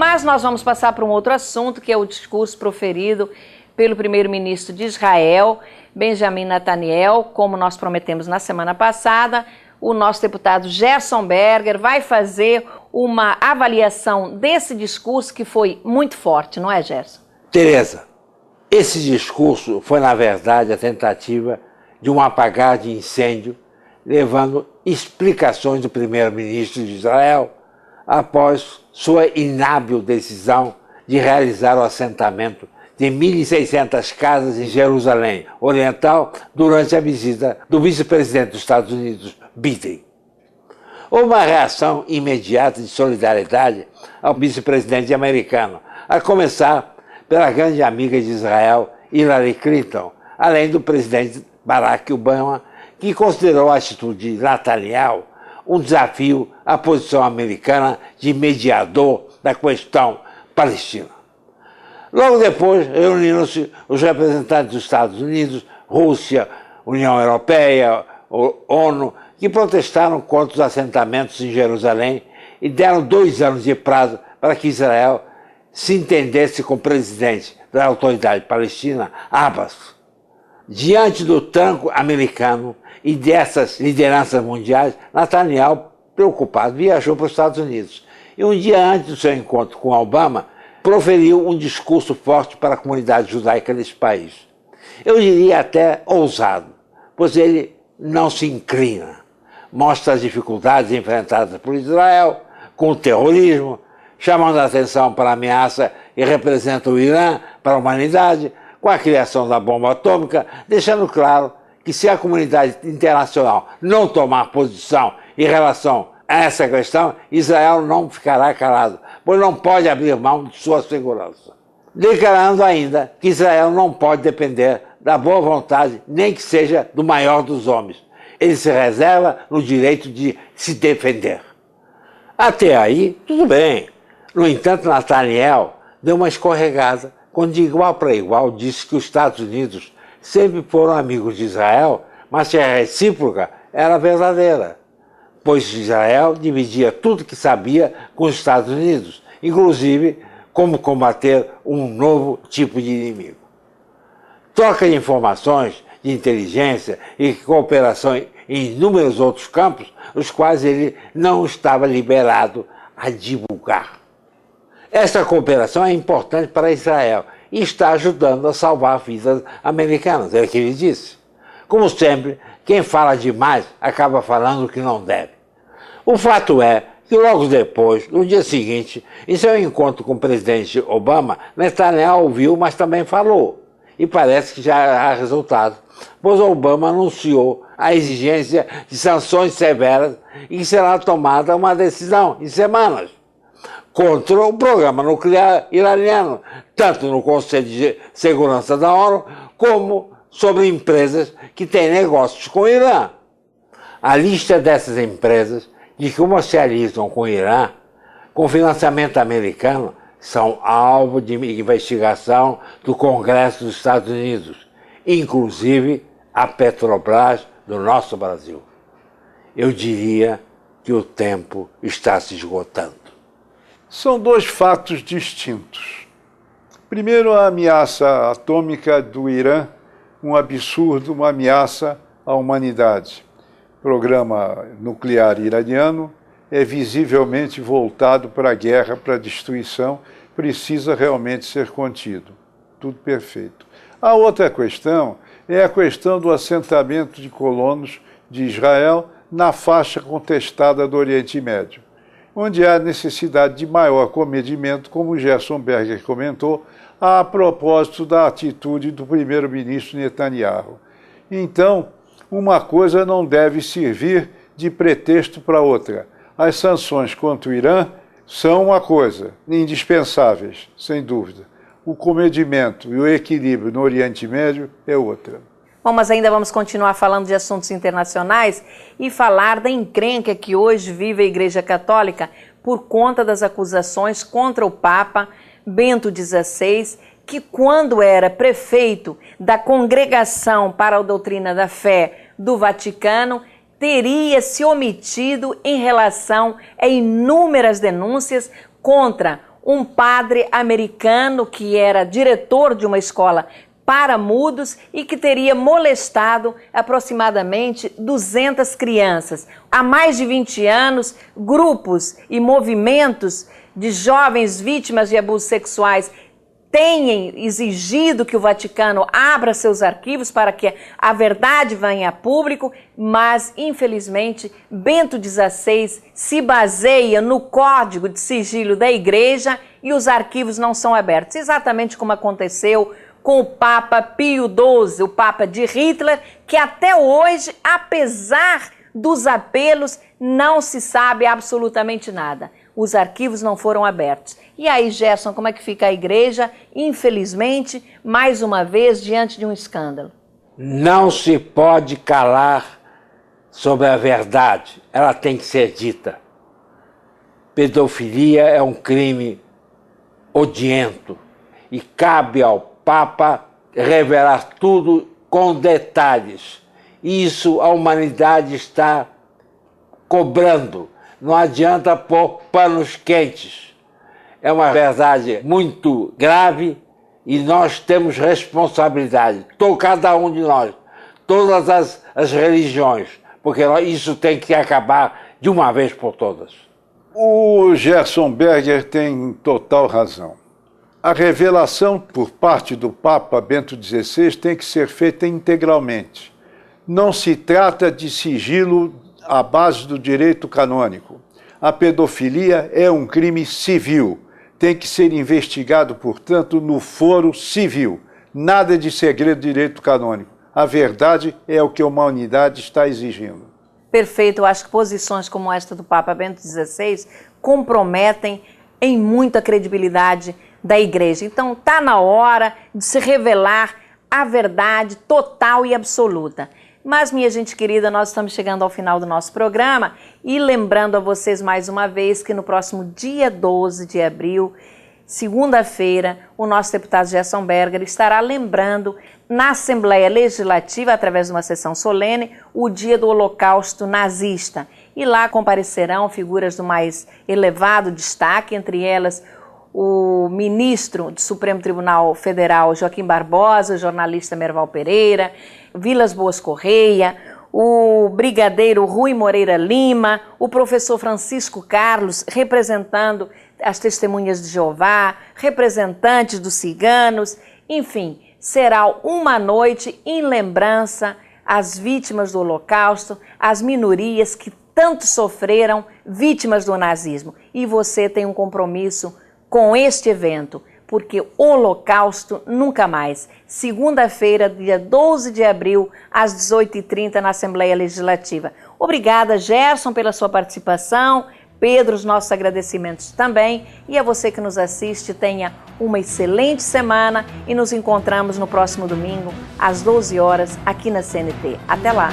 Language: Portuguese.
Mas nós vamos passar para um outro assunto, que é o discurso proferido pelo primeiro-ministro de Israel, Benjamin Netanyahu. Como nós prometemos na semana passada, o nosso deputado Gerson Berger vai fazer uma avaliação desse discurso que foi muito forte, não é, Gerson? Tereza, esse discurso foi, na verdade, a tentativa de um apagar de incêndio, levando explicações do primeiro-ministro de Israel após sua inábil decisão de realizar o assentamento de 1.600 casas em Jerusalém Oriental durante a visita do vice-presidente dos Estados Unidos, Biden. Houve uma reação imediata de solidariedade ao vice-presidente americano, a começar pela grande amiga de Israel, Hillary Clinton, além do presidente Barack Obama, que considerou a atitude de Netanyahu um desafio à posição americana de mediador da questão palestina. Logo depois, reuniram-se os representantes dos Estados Unidos, Rússia, União Europeia, ONU, que protestaram contra os assentamentos em Jerusalém e deram 2 anos de prazo para que Israel se entendesse com o presidente da autoridade palestina, Abbas. Diante do tranco americano e dessas lideranças mundiais, Netanyahu, preocupado, viajou para os Estados Unidos. E um dia antes do seu encontro com Obama, proferiu um discurso forte para a comunidade judaica desse país. Eu diria até ousado, pois ele não se inclina. Mostra as dificuldades enfrentadas por Israel com o terrorismo, chamando a atenção para a ameaça que representa o Irã para a humanidade, com a criação da bomba atômica, deixando claro que se a comunidade internacional não tomar posição em relação a essa questão, Israel não ficará calado, pois não pode abrir mão de sua segurança. Declarando ainda que Israel não pode depender da boa vontade, nem que seja do maior dos homens. Ele se reserva no direito de se defender. Até aí, tudo bem. No entanto, Netanyahu deu uma escorregada quando, de igual para igual, disse que os Estados Unidos sempre foram amigos de Israel, mas que a recíproca era verdadeira, pois Israel dividia tudo que sabia com os Estados Unidos, inclusive como combater um novo tipo de inimigo. Troca de informações, de inteligência e cooperação em inúmeros outros campos, os quais ele não estava liberado a divulgar. Essa cooperação é importante para Israel e está ajudando a salvar vidas americanas, é o que ele disse. Como sempre, quem fala demais acaba falando o que não deve. O fato é que logo depois, no dia seguinte, em seu encontro com o presidente Obama, Netanyahu ouviu, mas também falou. E parece que já há resultado, pois Obama anunciou a exigência de sanções severas e que será tomada uma decisão em semanas contra o programa nuclear iraniano, tanto no Conselho de Segurança da ONU, como sobre empresas que têm negócios com o Irã. A lista dessas empresas que comercializam com o Irã, com financiamento americano, são alvo de investigação do Congresso dos Estados Unidos, inclusive a Petrobras do nosso Brasil. Eu diria que o tempo está se esgotando. São 2 fatos distintos. Primeiro, a ameaça atômica do Irã, um absurdo, uma ameaça à humanidade. O programa nuclear iraniano é visivelmente voltado para a guerra, para a destruição, precisa realmente ser contido. Tudo perfeito. A outra questão é a questão do assentamento de colonos de Israel na faixa contestada do Oriente Médio, onde há necessidade de maior comedimento, como o Gerson Berger comentou, a propósito da atitude do primeiro-ministro Netanyahu. Então, uma coisa não deve servir de pretexto para outra. As sanções contra o Irã são uma coisa, indispensáveis, sem dúvida. O comedimento e o equilíbrio no Oriente Médio é outra. Bom, mas ainda vamos continuar falando de assuntos internacionais e falar da encrenca que hoje vive a Igreja Católica por conta das acusações contra o Papa Bento XVI, que quando era prefeito da Congregação para a Doutrina da Fé do Vaticano, teria se omitido em relação a inúmeras denúncias contra um padre americano que era diretor de uma escola para mudos e que teria molestado aproximadamente 200 crianças. Há mais de 20 anos, grupos e movimentos de jovens vítimas de abusos sexuais têm exigido que o Vaticano abra seus arquivos para que a verdade venha a público, mas, infelizmente, Bento XVI se baseia no Código de Sigilo da Igreja e os arquivos não são abertos, exatamente como aconteceu com o Papa Pio XII, o Papa de Hitler, que até hoje, apesar dos apelos, não se sabe absolutamente nada. Os arquivos não foram abertos. E aí, Gerson, como é que fica a igreja, infelizmente, mais uma vez, diante de um escândalo? Não se pode calar sobre a verdade, ela tem que ser dita. Pedofilia é um crime odiento e cabe ao Papa revelar tudo com detalhes. Isso a humanidade está cobrando. Não adianta pôr panos quentes. É uma verdade muito grave e nós temos responsabilidade. Cada um de nós, todas as religiões, porque isso tem que acabar de uma vez por todas. O Gerson Berger tem total razão. A revelação por parte do Papa Bento XVI tem que ser feita integralmente. Não se trata de sigilo à base do direito canônico. A pedofilia é um crime civil. Tem que ser investigado, portanto, no foro civil. Nada de segredo de direito canônico. A verdade é o que a humanidade está exigindo. Perfeito. Eu acho que posições como esta do Papa Bento XVI comprometem em muita credibilidade da igreja. Então, está na hora de se revelar a verdade total e absoluta. Mas, minha gente querida, nós estamos chegando ao final do nosso programa e lembrando a vocês mais uma vez que no próximo dia 12 de abril, segunda-feira, o nosso deputado Gerson Berger estará lembrando na Assembleia Legislativa, através de uma sessão solene, o dia do Holocausto nazista. E lá comparecerão figuras do mais elevado destaque, entre elas o ministro do Supremo Tribunal Federal, Joaquim Barbosa, o jornalista Merval Pereira, Vilas Boas Correia, o brigadeiro Rui Moreira Lima, o professor Francisco Carlos, representando as Testemunhas de Jeová, representantes dos ciganos, enfim, será uma noite em lembrança às vítimas do Holocausto, às minorias que tanto sofreram, vítimas do nazismo. E você tem um compromisso com este evento, porque o Holocausto nunca mais. Segunda-feira, dia 12 de abril, às 18h30, na Assembleia Legislativa. Obrigada, Gerson, pela sua participação. Pedro, os nossos agradecimentos também. E a você que nos assiste, tenha uma excelente semana e nos encontramos no próximo domingo, às 12 horas, aqui na CNT. Até lá!